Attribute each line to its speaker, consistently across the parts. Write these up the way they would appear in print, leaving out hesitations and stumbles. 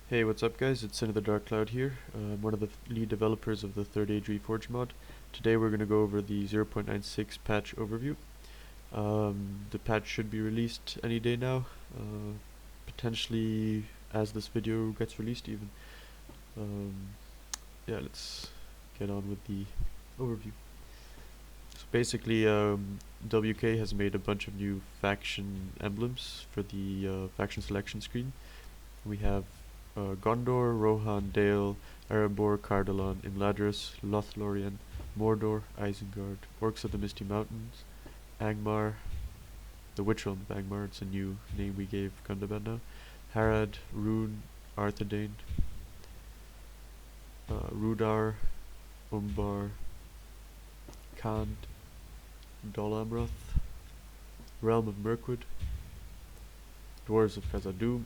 Speaker 1: Hey, what's up guys? It's Sin of the Dark Cloud here. I'm one of the lead developers of the Third Age Reforged mod. Today we're going to go over the 0.96 patch overview. The patch should be released any day now, potentially as this video gets released even. Yeah, let's get on with the overview. So basically, WK has made a bunch of new faction emblems for the faction selection screen. We have Gondor, Rohan, Dale, Erebor, Cardalon, Imladris, Lothlorien, Mordor, Isengard, Orcs of the Misty Mountains, Angmar, the Witch Realm of Angmar, it's a new name we gave Gundabad now, Harad, Rune, Arthedain, Rudar, Umbar, Khand, Dol Amroth, Realm of Mirkwood, Dwarves of Khazad-dûm,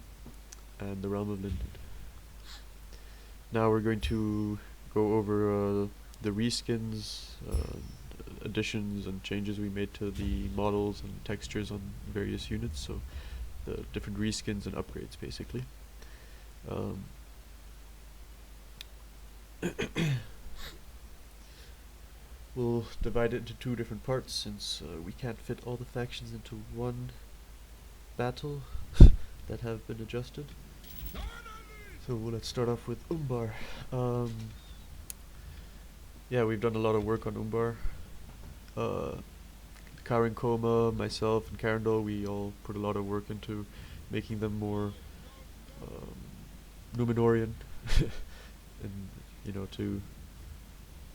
Speaker 1: and the Realm of Lindon. Now we're going to go over the reskins, additions and changes we made to the models and textures on various units, so the different reskins and upgrades basically. We'll divide it into two different parts since we can't fit all the factions into one battle that have been adjusted. So let's start off with Umbar. Yeah, we've done a lot of work on Umbar. Karen Koma, myself, and Karendal, we all put a lot of work into making them more Numenorian, and to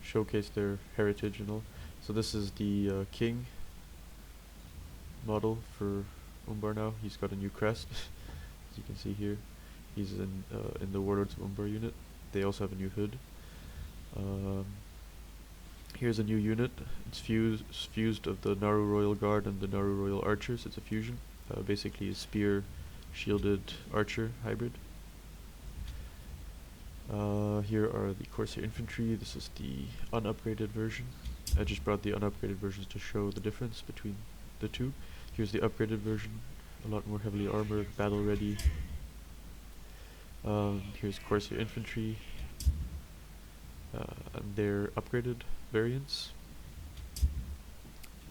Speaker 1: showcase their heritage and all. So this is the king model for Umbar now. He's got a new crest, as you can see here. He's in the Warlords of Umbar unit. They also have a new hood. Here's a new unit. It's fused of the Naru Royal Guard and the Naru Royal Archers. It's a fusion. Basically a spear shielded archer hybrid. Here are the Corsair Infantry. This is the unupgraded version. I just brought the unupgraded versions to show the difference between the two. Here's the upgraded version. A lot more heavily armored, battle ready. Here's Corsair Infantry and their upgraded variants.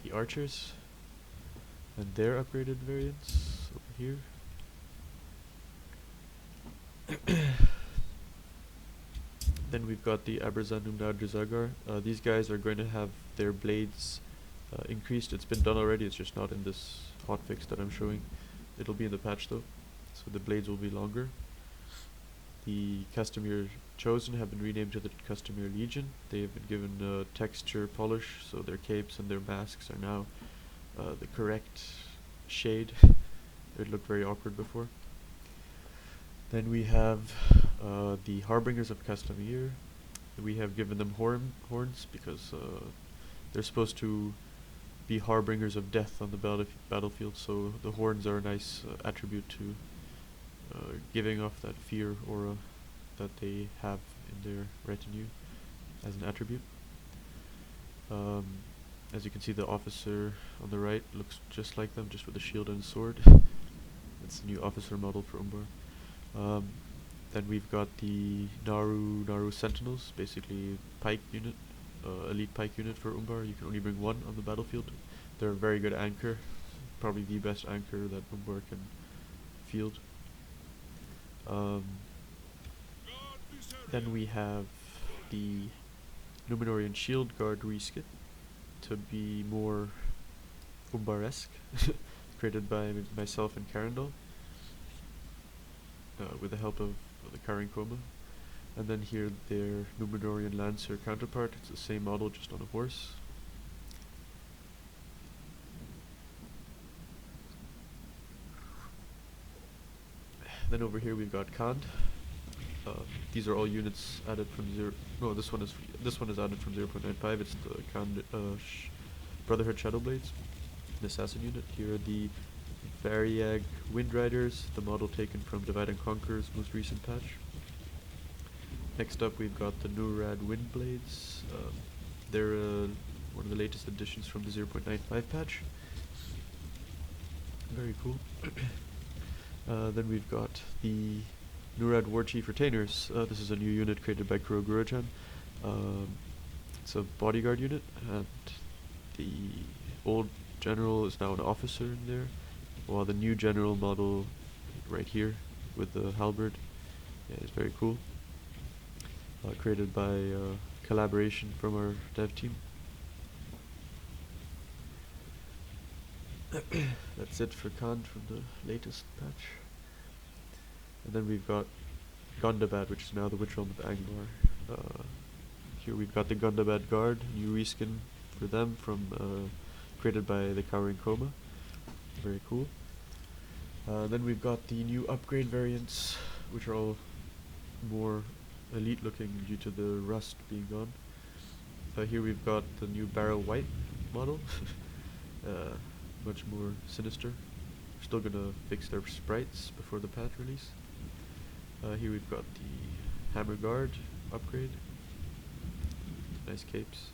Speaker 1: The Archers and their upgraded variants over here. Then we've got the Abrazan Numnad Drizagar. These guys are going to have their blades increased. It's been done already, it's just not in this hotfix that I'm showing. It'll be in the patch though, so the blades will be longer. The Castamere Chosen have been renamed to the Castamere Legion. They have been given texture polish, so their capes and their masks are now the correct shade. It looked very awkward before. Then we have the Harbingers of Castamere. We have given them horns because they're supposed to be harbingers of death on the battlefield, so the horns are a nice attribute to giving off that fear aura that they have in their retinue as an attribute. As you can see, the officer on the right looks just like them, just with a shield and a sword. That's the new officer model for Umbar. Then we've got the Naru Sentinels, basically pike unit, elite pike unit for Umbar. You can only bring one on the battlefield. They're a very good anchor, probably the best anchor that Umbar can field. Then we have the Numenorian Shield Guard reskin to be more Umbar-esque, created by myself and Karendal, with the help of the Karen Koma. And then here their Numenorian Lancer counterpart. It's the same model, just on a horse. Then over here we've got Khand. These are all units added from this one is added from 0.95. It's the Khand Brotherhood Shadowblades, an assassin unit. Here are the Variag Windriders, the model taken from Divide and Conquer's most recent patch. Next up we've got the Nurad Windblades. They're one of the latest additions from the 0.95 patch. Very cool. Then we've got the Nurad Warchief Retainers. This is a new unit created by Kuro Gurujan. It's a bodyguard unit, and the old general is now an officer in there, while the new general model right here with the halberd is very cool. Created by collaboration from our dev team. That's it for Khan from the latest patch. And then we've got Gundabad, which is now the Witch Realm of Angmar. Here we've got the Gundabad Guard, new reskin for them from created by the Cowering Coma. Very cool. Then we've got the new upgrade variants, which are all more elite looking due to the rust being gone. Here we've got the new Barrow White model. Much more sinister. We're still gonna fix their sprites before the patch release. Here we've got the Hammer Guard upgrade. Nice capes.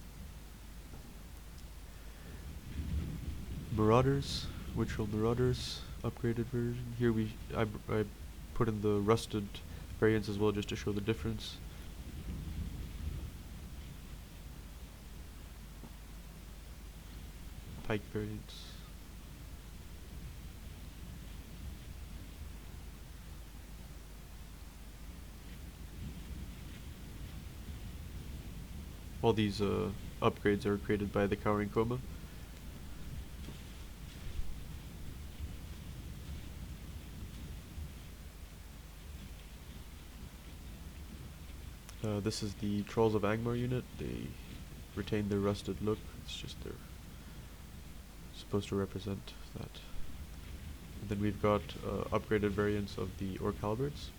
Speaker 1: Marauders, Witchroll Marauders, upgraded version. Here I put in the rusted variants as well just to show the difference. Pike variants. All these upgrades are created by the Cowering Coma. This is the Trolls of Angmar unit. They retain their rusted look. It's just they're supposed to represent that. And then we've got upgraded variants of the Orc Halberds.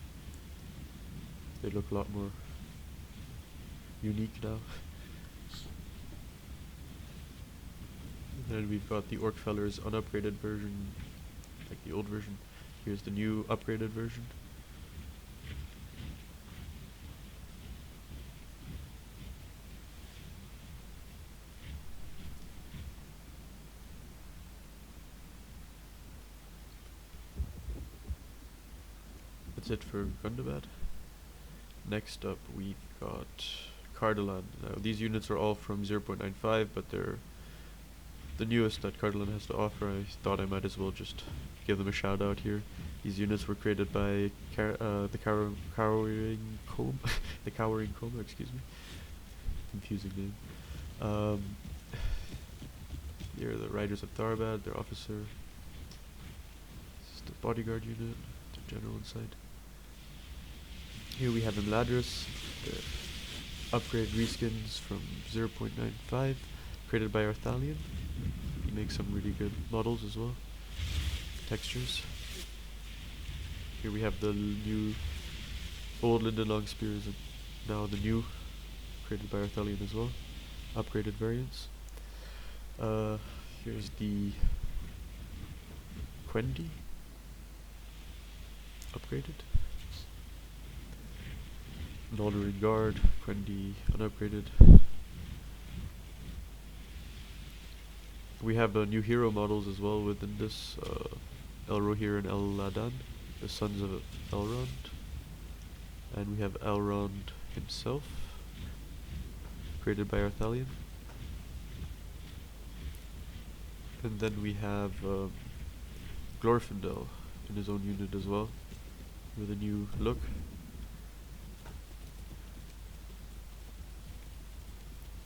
Speaker 1: They look a lot more unique now. And then we've got the Orc Fellers unupgraded version, like the old version. Here's the new upgraded version. That's it for Gundabad. Next up we've got Cardolan. Now these units are all from 0.95, but they're the newest that Cardolan has to offer. I thought I might as well just give them a shout out here. These units were created by the Cowering Coma, the Cowering Coma, excuse me. Confusing name. Here are the Riders of Tharbad, their officer. This is the bodyguard unit, the general inside. Here we have Imladris, the upgrade reskins from 0.95, created by Arthalion. He makes some really good models as well. Textures. Here we have the new old Lindenlong spears and now the new, created by Arthalion as well. Upgraded variants. Here's the Quendi. Upgraded. Noldorin Guard, Quendi unupgraded. We have new hero models as well within this, Elrohir and El-Ladan, the sons of Elrond. And we have Elrond himself, created by Arthalion. And then we have Glorfindel in his own unit as well, with a new look.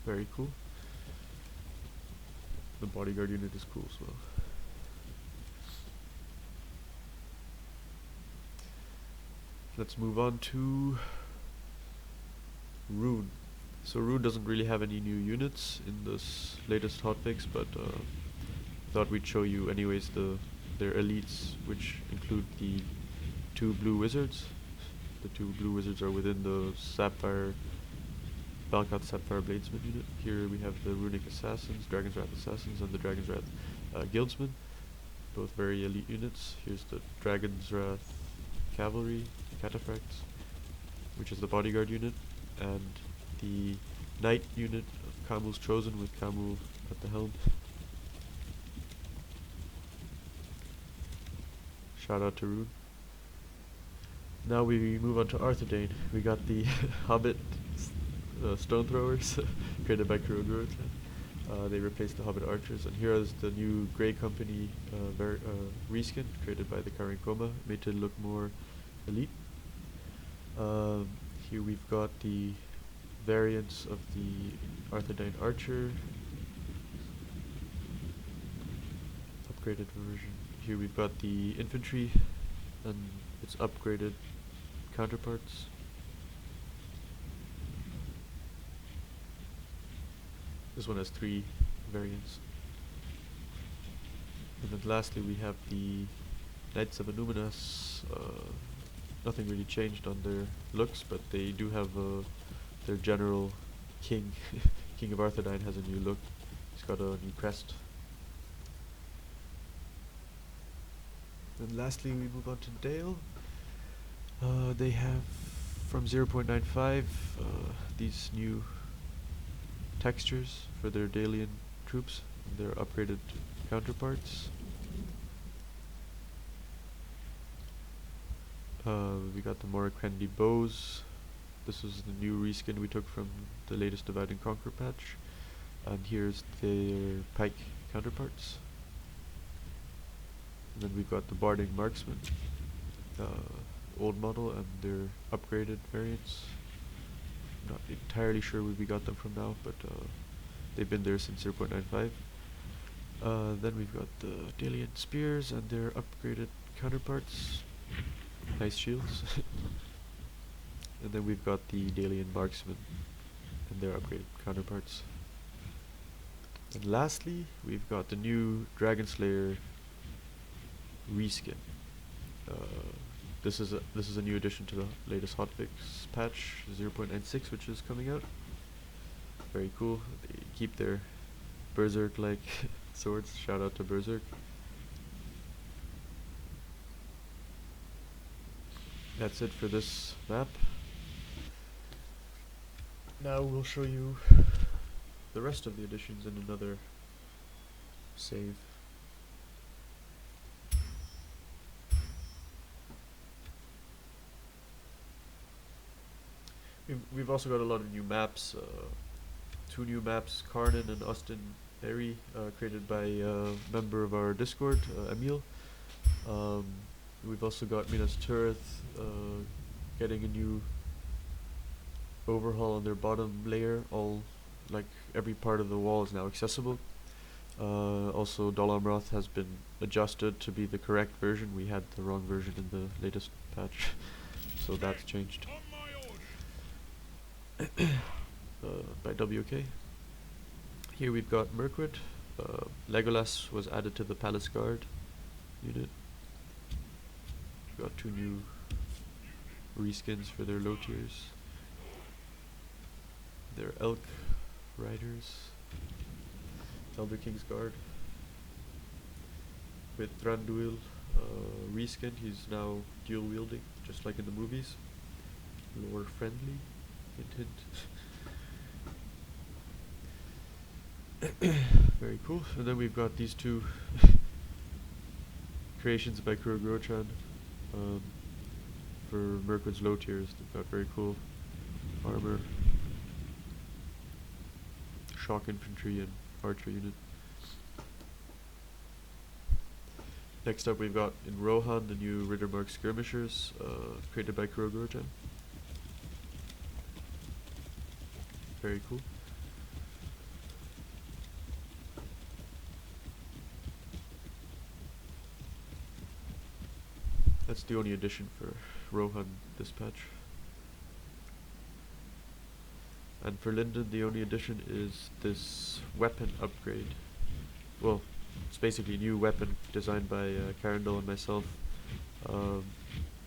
Speaker 1: Very cool. The bodyguard unit is cool as well. Let's move on to Rune. So Rune doesn't really have any new units in this latest hotfix, but thought we'd show you anyways their elites, which include the 2 blue wizards. The 2 blue wizards are within the Balkat Sapphire Bladesman unit. Here we have the Runic Assassins, Dragon's Wrath Assassins, and the Dragon's Wrath Guildsmen. Both very elite units. Here's the Dragon's Wrath Cavalry, Cataphracts, which is the bodyguard unit, and the Knight unit of Kamul's Chosen with Kamul at the helm. Shout out to Rune. Now we move on to Arthedain. We got the Hobbit stone throwers created by Kuroguro. They replaced the Hobbit archers, and here is the new Grey Company reskin created by the Karinkoma, made to look more elite. Here we've got the variants of the Arthedain archer, upgraded version. Here we've got the infantry and its upgraded counterparts. This one has 3 variants. And then lastly we have the Knights of Illuminas. Nothing really changed on their looks, but they do have their general king. King of Arthedain has a new look. He's got a new crest. And lastly we move on to Dale. They have from 0.95 these new textures for their Dalian troops and their upgraded counterparts. We got the Morakrendi bows. This is the new reskin we took from the latest Divide and Conquer patch. And here's their pike counterparts. And then we've got the Barding Marksman, old model, and their upgraded variants. Not entirely sure where we got them from now, but they've been there since 0.95. Then we've got the Dalian spears and their upgraded counterparts. Nice shields. And then we've got the Dalian marksmen and their upgraded counterparts. And lastly, we've got the new Dragon Slayer reskin. This is a new addition to the latest hotfix patch 0.96, which is coming out. Very cool. They keep their berserk-like swords. Shout out to Berserk. That's it for this map. Now we'll show you the rest of the additions in another save. We've also got a lot of new maps. 2 new maps, Karnan and Austin Berry, created by a member of our Discord, Emil. We've also got Minas Tirith getting a new overhaul on their bottom layer. All, like, every part of the wall is now accessible. Also, Dol Amroth has been adjusted to be the correct version. We had the wrong version in the latest patch, so that's changed. By WK. Here we've got Mirkwood. Legolas was added to the Palace Guard unit. We've got 2 new reskins for their low tiers. Their Elk Riders. Elder King's Guard. With Thranduil reskin, he's now dual wielding, just like in the movies. Lore friendly. Hint, hint. Very cool. And then we've got these 2 creations by Kuroguro-chan for Mirkwood's low tiers. They've got very cool armor, shock infantry, and archer unit. Next up we've got in Rohan the new Rittermark skirmishers, created by Kuroguro-chan. Very cool. That's the only addition for Rohan this patch. And for Linden, the only addition is this weapon upgrade. Well, it's basically a new weapon designed by Carindel and myself.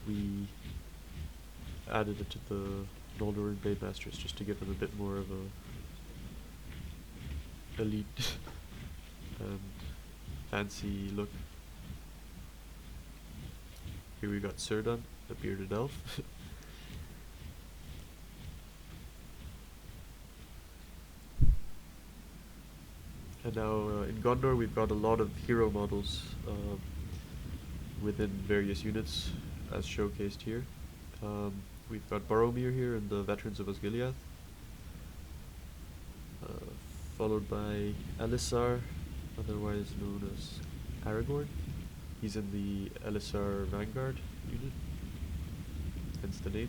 Speaker 1: We added it to the Noldorin Blade Masters just to give them a bit more of a elite and fancy look. Here we got Cerdon, the bearded elf. And now in Gondor we've got a lot of hero models within various units as showcased here. We've got Boromir here and the Veterans of Osgiliath, followed by Elisar, otherwise known as Aragorn. He's in the Elisar Vanguard unit, hence the name.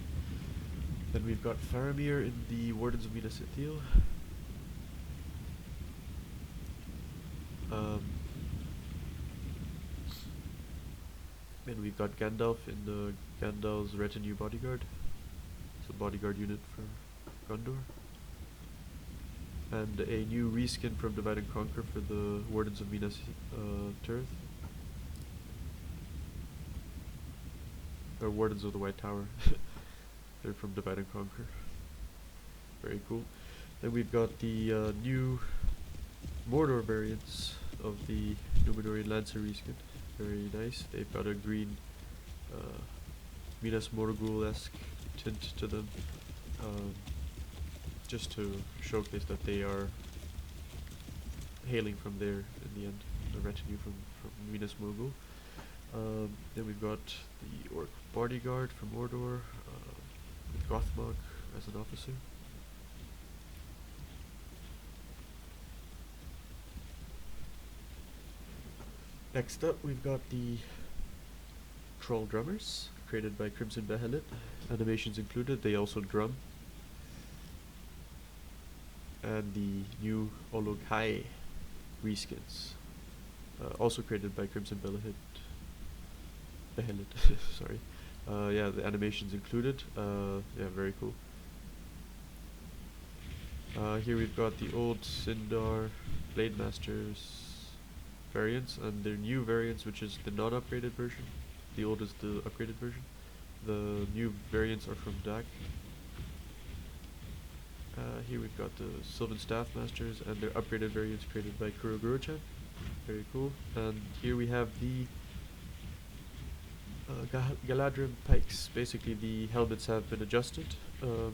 Speaker 1: Then we've got Faramir in the Wardens of Minas Ithil. Then we've got Gandalf in the Gandalf's Retinue Bodyguard. It's a bodyguard unit for Gondor. And a new reskin from Divide and Conquer for the Wardens of Minas Tirith. Or Wardens of the White Tower. They're from Divide and Conquer. Very cool. Then we've got the new Mordor variants of the Númenórean Lancer reskin. Very nice. They've got a green Minas Morgul-esque tint to them, just to showcase that they are hailing from there in the end, the retinue from Minas Morgul. Then we've got the Orc Bodyguard from Mordor, with Gothmog as an officer. Next up, we've got the Troll Drummers, created by Crimson Behelit. Animations included, they also drum. And the new Ologhai reskins, also created by Crimson Behelit. Sorry. Yeah, the animations included. Yeah, very cool. Here we've got the old Sindar Blade Masters variants and their new variants, which is the non-upgraded version. The old is the upgraded version. The new variants are from DAC. Here we've got the Sylvan Staff Masters and their upgraded variants created by Kuroguro-chan. Very cool. And here we have the Galadriel Pikes. Basically, the helmets have been adjusted in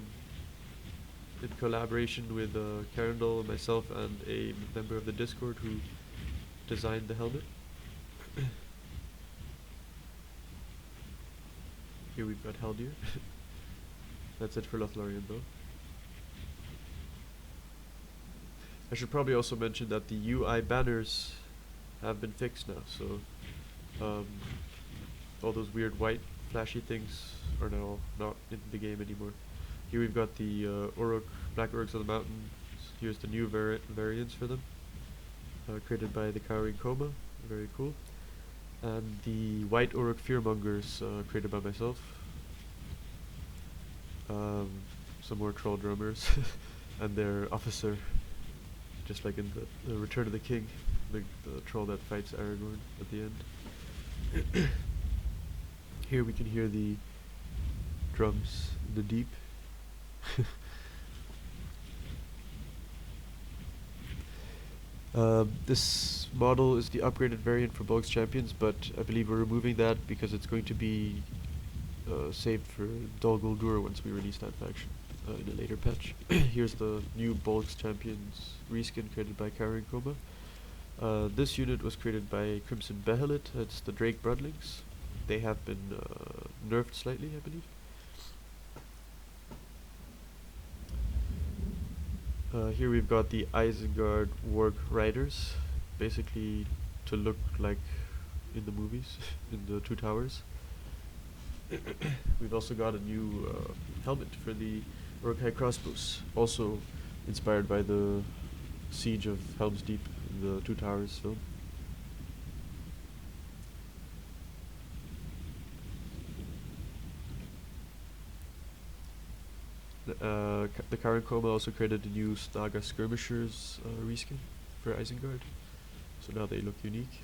Speaker 1: collaboration with Carindal, myself, and a member of the Discord who designed the helmet. Here we've got Haldir. That's it for Lothlorien though. I should probably also mention that the UI banners have been fixed now, so all those weird white flashy things are now not in the game anymore. Here we've got the Black Uruks of the Mountain. Here's the new variants for them, created by the Cowering Coma. Very cool. And the White Uruk Fearmongers, created by myself. Some more Troll Drummers and their officer, just like in the Return of the King, the troll that fights Aragorn at the end. Here we can hear the drums in the deep. This model is the upgraded variant for Bolg's Champions, but I believe we're removing that because it's going to be saved for Dol Guldur once we release that faction in a later patch. Here's the new Bolg's Champions reskin created by Cowering Coma. This unit was created by Crimson Behelit. It's the Drake Broodlings. They have been nerfed slightly, I believe. Here we've got the Isengard Warg Riders, basically to look like in the movies, in the Two Towers. We've also got a new helmet for the Uruk-hai crossbows, also inspired by the Siege of Helm's Deep in the Two Towers film. The Cowering Coma also created a new Staga Skirmishers reskin for Isengard, so now they look unique.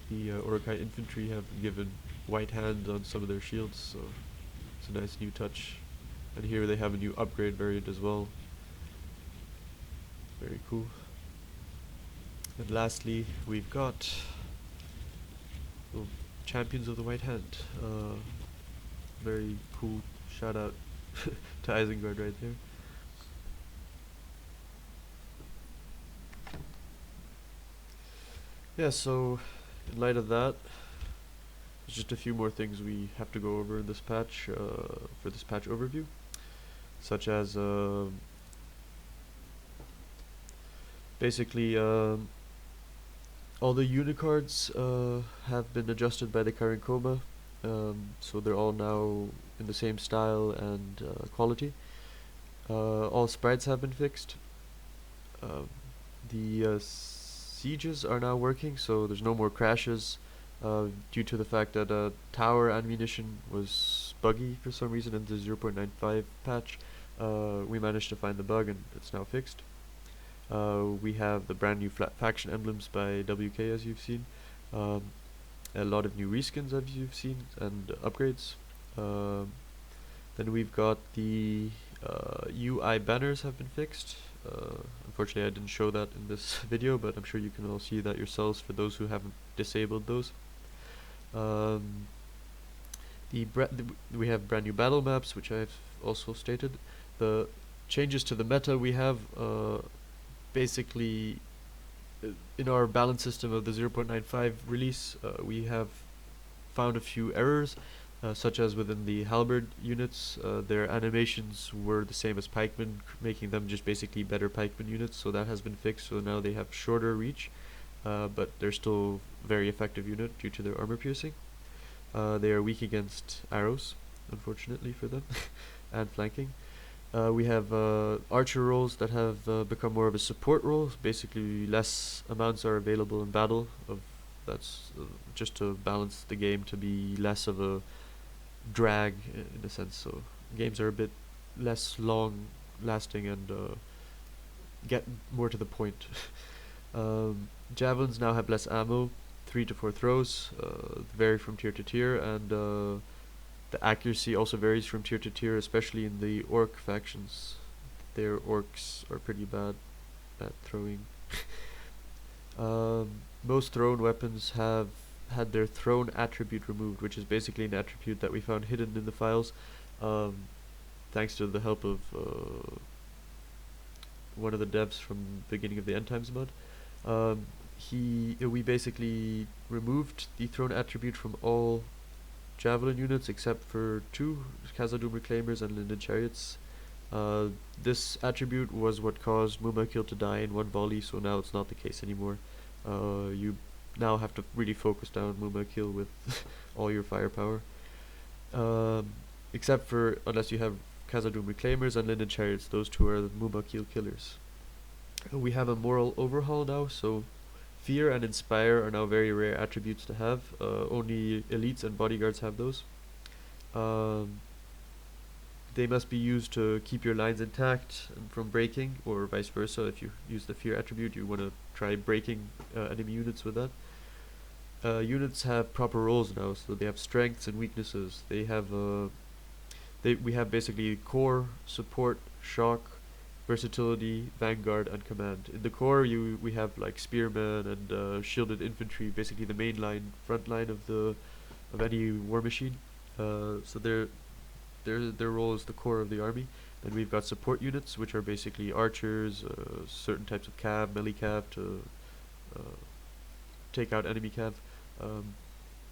Speaker 1: The Uruk-hai Infantry have been given white hand on some of their shields, so it's a nice new touch. And here they have a new upgrade variant as well. Very cool. And lastly, we've got Champions of the White Hand. Very cool shout out to Isengard right there. Yeah, so in light of that, I there's just a few more things we have to go over in this patch for this patch overview, such as basically all the unicards have been adjusted by the current coma, so they're all now in the same style and quality. All sprites have been fixed. The sieges are now working, so there's no more crashes due to the fact that tower ammunition was buggy for some reason in the 0.95 patch. We managed to find the bug and it's now fixed. We have the brand new faction emblems by WK, as you've seen. A lot of new reskins, as you've seen, and upgrades. Then we've got the UI banners have been fixed. Unfortunately, I didn't show that in this video, but I'm sure you can all see that yourselves for those who haven't disabled those. We have brand new battle maps, which I've also stated. The changes to the meta we have basically in our balance system of the 0.95 release, we have found a few errors, such as within the halberd units. Their animations were the same as pikemen, making them just basically better pikemen units, so that has been fixed, so now they have shorter reach, but they're still very effective unit due to their armor piercing. They are weak against arrows, unfortunately for them, and flanking. We have archer roles that have become more of a support role. Basically, less amounts are available in battle. That's just to balance the game to be less of a drag in a sense. So games are a bit less long lasting and get more to the point. Javelins now have less ammo, 3 to 4 throws, vary from tier to tier, and the accuracy also varies from tier to tier, especially in the orc factions. Their orcs are pretty bad at throwing. Most thrown weapons have had their thrown attribute removed, which is basically an attribute that we found hidden in the files, thanks to the help of one of the devs from the beginning of the End Times mod. We basically removed the thrown attribute from all Javelin units except for 2 Khazad-dûm Reclaimers and Linden Chariots. This attribute was what caused Mumakil to die in one volley, so now it's not the case anymore. You now have to really focus down Mumakil with all your firepower. Except for, unless you have Khazad-dûm Reclaimers and Linden Chariots, those 2 are the Mumakil killers. We have a moral overhaul now, so Fear and Inspire are now very rare attributes to have. Only elites and bodyguards have those. They must be used to keep your lines intact and from breaking, or vice versa. If you use the Fear attribute, you want to try breaking enemy units with that. Units have proper roles now, so they have strengths and weaknesses. They have we have basically core, support, shock, versatility, vanguard, and command. In the core, we have like spearmen and shielded infantry, basically the main line, front line of any war machine. So their role is the core of the army. Then we've got support units, which are basically archers, certain types of cav, melee cav to take out enemy cav,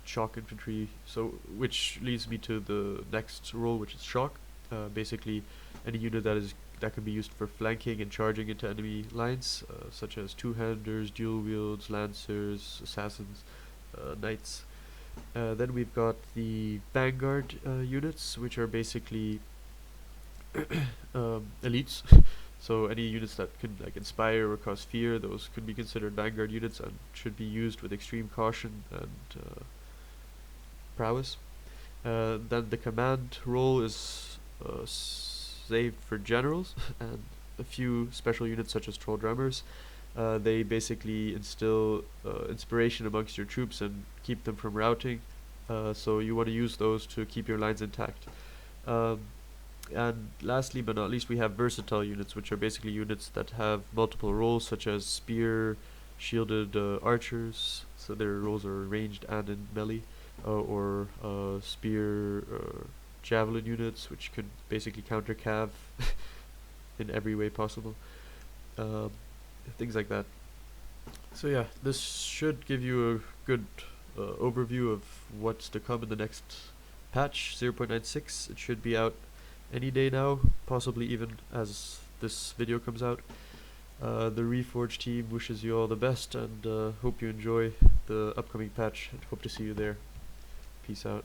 Speaker 1: shock infantry. So which leads me to the next role, which is shock. Basically, any unit that can be used for flanking and charging into enemy lines, such as two-handers, dual wields, lancers, assassins, knights. Then we've got the vanguard units, which are basically elites. So any units that could like inspire or cause fear, those could be considered vanguard units and should be used with extreme caution and prowess. Then the command role is saved for generals and a few special units such as troll drummers. They basically instill inspiration amongst your troops and keep them from routing, so you want to use those to keep your lines intact. And lastly but not least, we have versatile units, which are basically units that have multiple roles, such as spear, shielded archers, so their roles are ranged and in melee, or spear javelin units, which could basically counter cav in every way possible. Things like that. So yeah, this should give you a good overview of what's to come in the next patch, 0.96. It should be out any day now, possibly even as this video comes out. The Reforged team wishes you all the best, and hope you enjoy the upcoming patch, and hope to see you there. Peace out.